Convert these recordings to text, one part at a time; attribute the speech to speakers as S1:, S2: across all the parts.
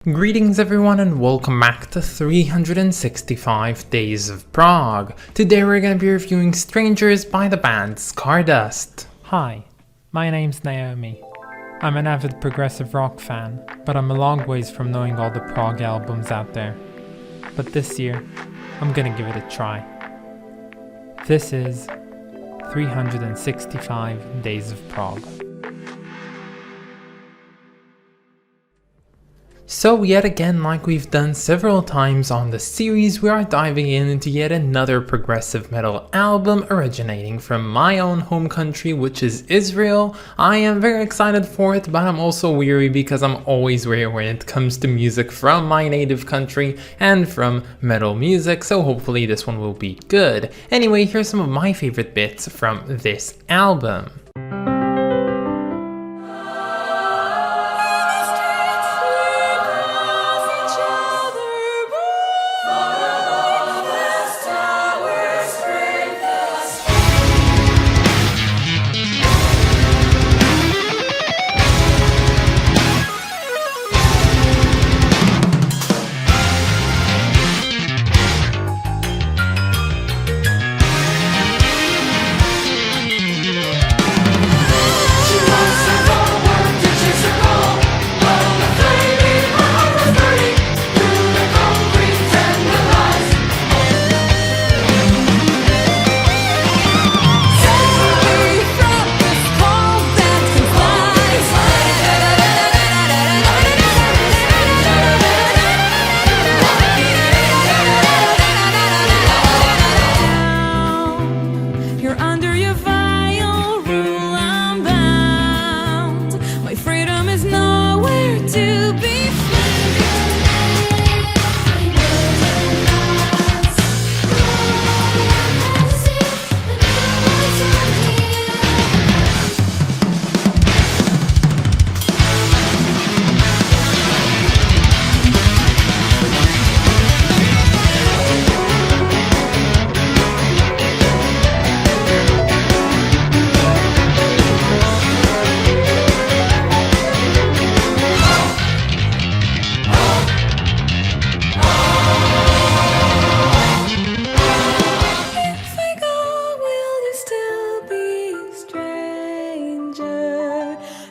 S1: Greetings everyone and welcome back to 365 Days of Prog. Today we're going to be reviewing Strangers by the band Scardust.
S2: Hi, my name's Naomi. I'm an avid progressive rock fan, but I'm a long ways from knowing all the prog albums out there. But this year, I'm gonna give it a try. This is 365 Days of Prog.
S1: So yet again, like we've done several times on the series, we are diving into yet another progressive metal album originating from my own home country, which is Israel. I am very excited for it, but I'm also weary because I'm always weary when it comes to music from my native country and from metal music, so hopefully this one will be good. Anyway, here's some of my favorite bits from this album.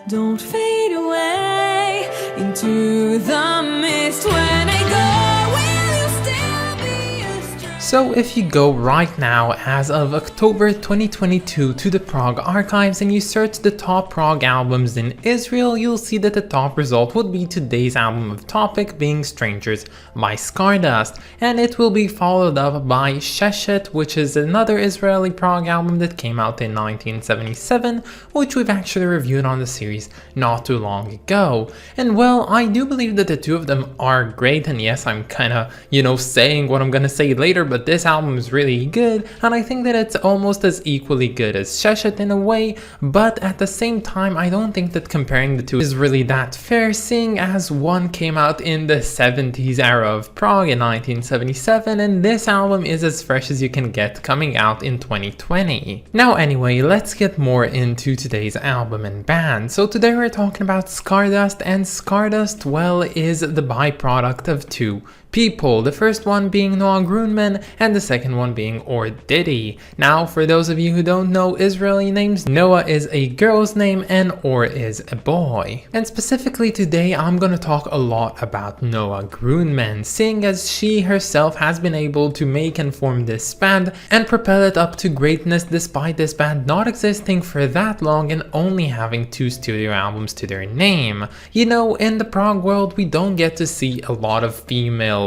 S3: Don't fade away into the mist when I go. Will you still be a stranger?
S1: So if you go right now as of October 2022 to the Prog archives and you search the top prog albums in Israel, you'll see that the top result would be today's album of topic being Strangers by Scardust, and it will be followed up by Sheshet, which is another Israeli prog album that came out in 1977, which we've actually reviewed on the series not too long ago. And well, I do believe that the two of them are great, and yes, I'm kinda, saying what I'm gonna say later, but this album is really good, and I think that it's almost as equally good as Sheshet in a way, but at the same time, I don't think that comparing the two is really that fair, seeing as one came out in the 70s era of prog in 1977, and this album is as fresh as you can get coming out in 2020. Now anyway, let's get more into today's album and band. So today we're talking about Scardust, and Scardust, well, is the byproduct of two people, the first one being Noah Grunman and the second one being Or Diddy. Now for those of you who don't know Israeli names, Noah is a girl's name and Or is a boy. And specifically today I'm gonna talk a lot about Noah Grunman, seeing as she herself has been able to make and form this band and propel it up to greatness despite this band not existing for that long and only having 2 studio albums to their name. In the prog world we don't get to see a lot of female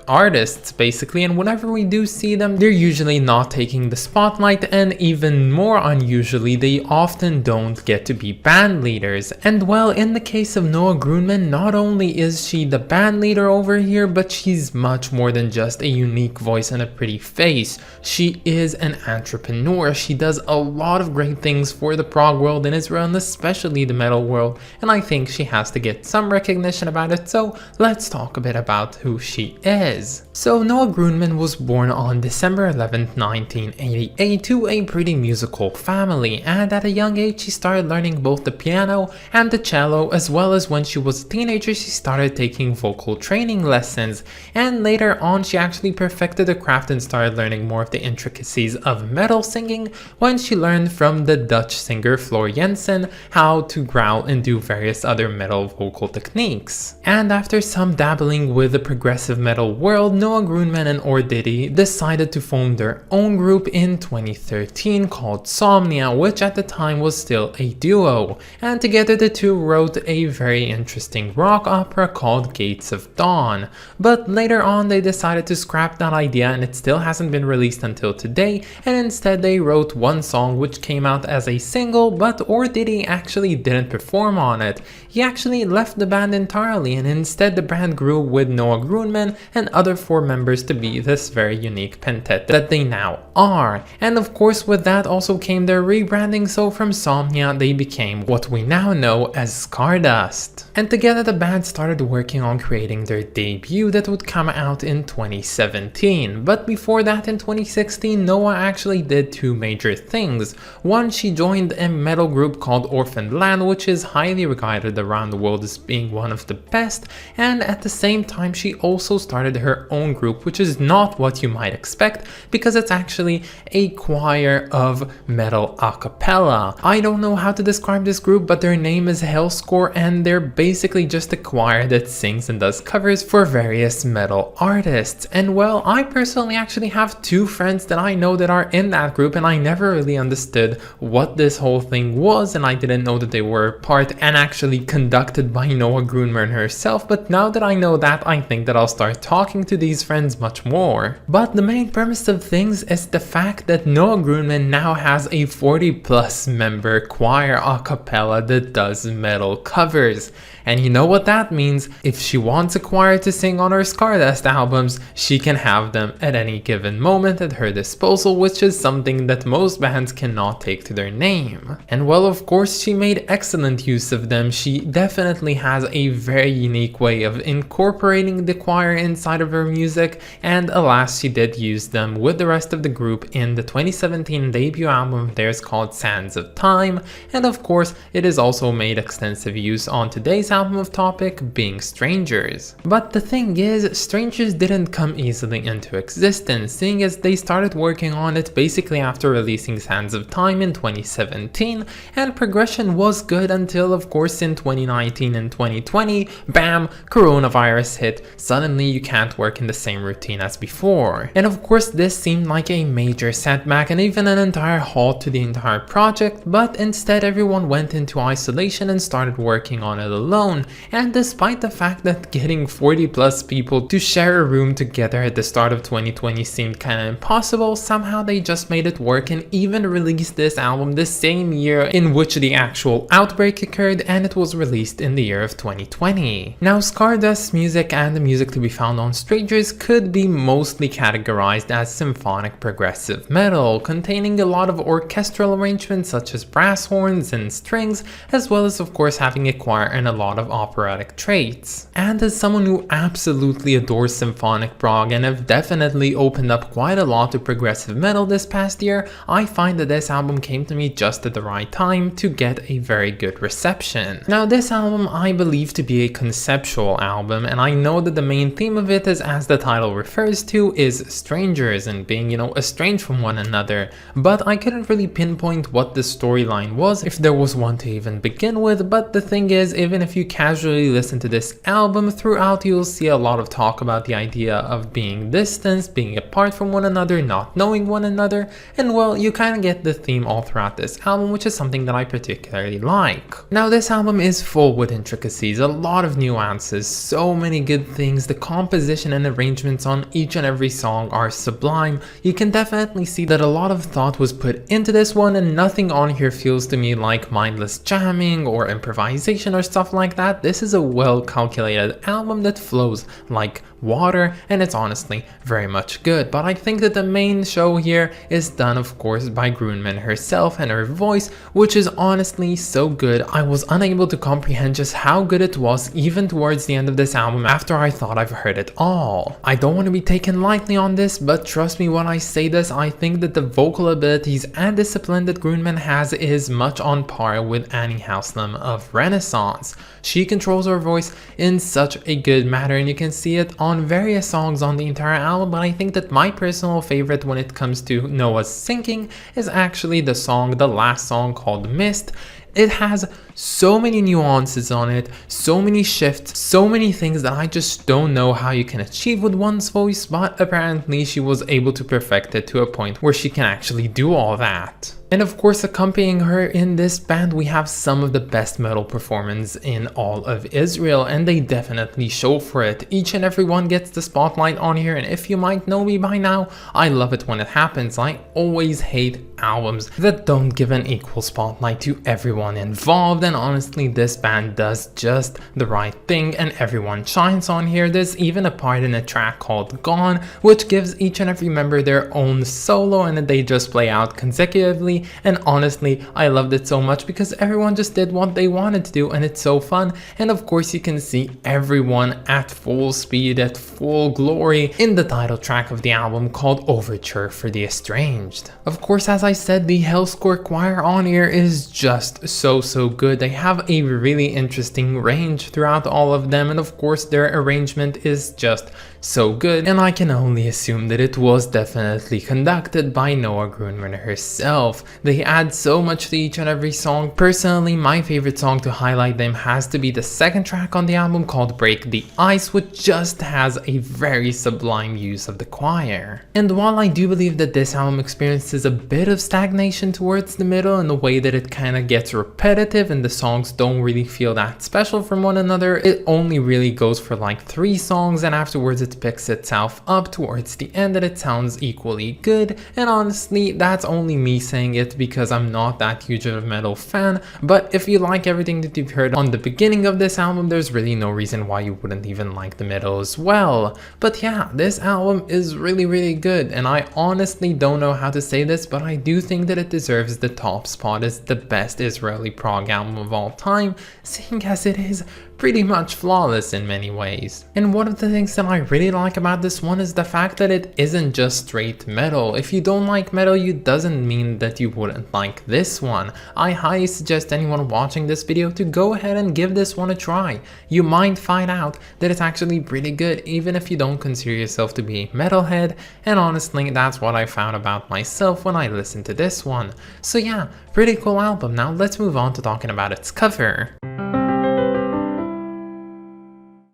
S1: artists basically, and whenever we do see them, they're usually not taking the spotlight, and even more unusually, they often don't get to be band leaders. And well, in the case of Noah Grunman, not only is she the band leader over here, but she's much more than just a unique voice and a pretty face. She is an entrepreneur. She does a lot of great things for the prog world in Israel, and especially the metal world, and I think she has to get some recognition about it, so let's talk a bit about who she is. is. So Noah Grunman was born on December 11th, 1988 to a pretty musical family, and at a young age she started learning both the piano and the cello, as well as when she was a teenager she started taking vocal training lessons, and later on she actually perfected the craft and started learning more of the intricacies of metal singing when she learned from the Dutch singer Floor Jansen how to growl and do various other metal vocal techniques. And after some dabbling with the progressive metal world, Noah Grunman and Diddy decided to form their own group in 2013 called Somnia, which at the time was still a duo, and together the two wrote a very interesting rock opera called Gates of Dawn. But later on they decided to scrap that idea and it still hasn't been released until today, and instead they wrote one song which came out as a single, but Diddy actually didn't perform on it. He actually left the band entirely, and instead the band grew with Noah Grunman and other 4 members to be this very unique pentet that they now are. And of course with that also came their rebranding, so from Somnia they became what we now know as Scardust. And together the band started working on creating their debut that would come out in 2017. But before that, in 2016, Noah actually did 2 major things. One, she joined a metal group called Orphaned Land, which is highly regarded around the world as being one of the best, and at the same time she also started her own group, which is not what you might expect because it's actually a choir of metal a cappella. I don't know how to describe this group, but their name is Hellscore and they're basically just a choir that sings and does covers for various metal artists. And well, I personally actually have 2 friends that I know that are in that group, and I never really understood what this whole thing was, and I didn't know that they were part and actually conducted by Noah Grunman herself. But now that I know that, I think that I'll start talking to these friends much more. But the main premise of things is the fact that Noah Grunman now has a 40+ member choir a cappella that does metal covers. And you know what that means? If she wants a choir to sing on her Scardust albums, she can have them at any given moment at her disposal, which is something that most bands cannot take to their name. And well, of course, she made excellent use of them. She definitely has a very unique way of incorporating the choir inside of her music, and alas, she did use them with the rest of the group in the 2017 debut album of theirs called Sands of Time, and of course, it is also made extensive use on today's album of topic, being Strangers. But the thing is, Strangers didn't come easily into existence, seeing as they started working on it basically after releasing Sands of Time in 2017, and progression was good until of course in 2019 and 2020, bam, coronavirus hit, suddenly you can't work in the same routine as before. And of course this seemed like a major setback and even an entire halt to the entire project, but instead everyone went into isolation and started working on it alone. And despite the fact that getting 40+ people to share a room together at the start of 2020 seemed kinda impossible, somehow they just made it work and even released this album the same year in which the actual outbreak occurred, and it was released in the year of 2020. Now Scardust's music and the music to be found on Strangers could be mostly categorized as symphonic progressive metal, containing a lot of orchestral arrangements such as brass horns and strings, as well as of course having a choir and a lot of operatic traits. And as someone who absolutely adores symphonic prog and have definitely opened up quite a lot to progressive metal this past year, I find that this album came to me just at the right time to get a very good reception. Now this album I believe to be a conceptual album, and I know that the main theme of it is, as the title refers to, is strangers and being, estranged from one another, but I couldn't really pinpoint what the storyline was, if there was one to even begin with. But the thing is, even if you casually listen to this album, throughout you'll see a lot of talk about the idea of being distanced, being apart from one another, not knowing one another, and well, you kind of get the theme all throughout this album, which is something that I particularly like. Now this album is full with intricacies, a lot of nuances, so many good things. The composition and arrangements on each and every song are sublime. You can definitely see that a lot of thought was put into this one, and nothing on here feels to me like mindless jamming or improvisation or stuff like that. This is a well calculated album that flows like water, and it's honestly very much good. But I think that the main show here is done of course by Grunman herself and her voice, which is honestly so good I was unable to comprehend just how good it was even towards the end of this album after I thought I've heard it all. I don't want to be taken lightly on this, but trust me when I say this, I think that the vocal abilities and discipline that Groenman has is much on par with Annie Haslam of Renaissance. She controls her voice in such a good manner, and you can see it on various songs on the entire album, but I think that my personal favorite when it comes to Noah's singing is actually the last song called Mist. It has so many nuances on it, so many shifts, so many things that I just don't know how you can achieve with one's voice, but apparently she was able to perfect it to a point where she can actually do all that. And of course, accompanying her in this band, we have some of the best metal performers in all of Israel, and they definitely show for it. Each and every one gets the spotlight on here, and if you might know me by now, I love it when it happens. I always hate albums that don't give an equal spotlight to everyone involved, and honestly, this band does just the right thing, and everyone shines on here. There's even a part in a track called Gone, which gives each and every member their own solo, and they just play out consecutively. And honestly, I loved it so much because everyone just did what they wanted to do, and it's so fun. And of course, you can see everyone at full speed, at full glory in the title track of the album called Overture for the Estranged. Of course, as I said, the Hellscore choir on here is just so good. They have a really interesting range throughout all of them, and of course their arrangement is just so good, and I can only assume that it was definitely conducted by Noah Groenman herself. They add so much to each and every song. Personally, my favorite song to highlight them has to be the second track on the album called Break the Ice, which just has a very sublime use of the choir. And while I do believe that this album experiences a bit of stagnation towards the middle in the way that it kind of gets repetitive and the songs don't really feel that special from one another, it only really goes for like 3 songs, and afterwards it picks itself up towards the end and it sounds equally good. And honestly, that's only me saying it because I'm not that huge of a metal fan, but if you like everything that you've heard on the beginning of this album, there's really no reason why you wouldn't even like the middle as well. But yeah, this album is really good, and I honestly don't know how to say this, but I do think that it deserves the top spot as the best Israeli prog album of all time, seeing as it is pretty much flawless in many ways. And one of the things that I really like about this one is the fact that it isn't just straight metal. If you don't like metal, it doesn't mean that you wouldn't like this one. I highly suggest anyone watching this video to go ahead and give this one a try. You might find out that it's actually pretty good even if you don't consider yourself to be a metalhead, and honestly that's what I found about myself when I listened to this one. So yeah, pretty cool album. Now let's move on to talking about its cover.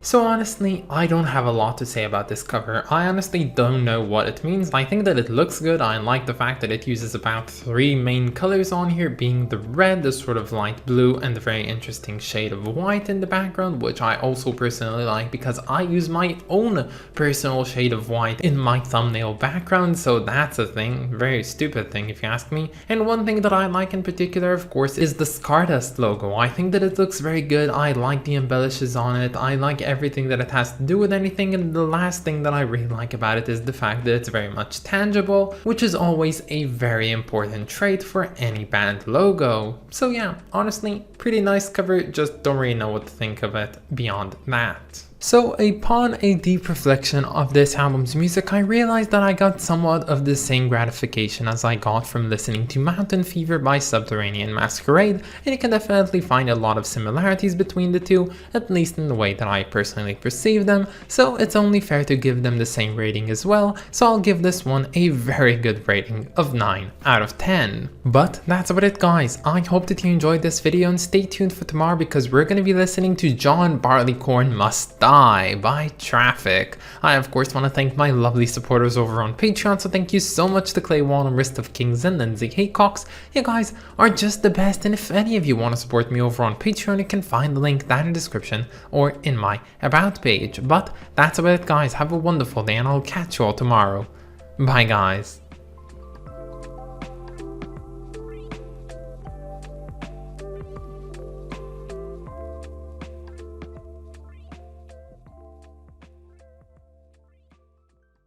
S1: So honestly, I don't have a lot to say about this cover. I honestly don't know what it means. I think that it looks good. I like the fact that it uses about 3 main colors on here, being the red, the sort of light blue, and the very interesting shade of white in the background, which I also personally like because I use my own personal shade of white in my thumbnail background, so that's a thing. Very stupid thing if you ask me. And one thing that I like in particular, of course, is the Scardust logo. I think that it looks very good. I like the embellishes on it. I like everything that it has to do with anything, and the last thing that I really like about it is the fact that it's very much tangible, which is always a very important trait for any band logo. So yeah, honestly, pretty nice cover, just don't really know what to think of it beyond that. So upon a deep reflection of this album's music, I realized that I got somewhat of the same gratification as I got from listening to Mountain Fever by Subterranean Masquerade, and you can definitely find a lot of similarities between the two, at least in the way that I personally perceive them, so it's only fair to give them the same rating as well, so I'll give this one a very good rating of 9 out of 10. But that's about it guys, I hope that you enjoyed this video, and stay tuned for tomorrow because we're going to be listening to John Barleycorn Must Die by Traffic. I of course want to thank my lovely supporters over on Patreon, so thank you so much to Clay Wallum, Wrist of Kings, and Lindsay Haycox. You guys are just the best, and if any of you want to support me over on Patreon, you can find the link down in the description or in my about page. But that's about it guys, have a wonderful day and I'll catch you all tomorrow. Bye guys.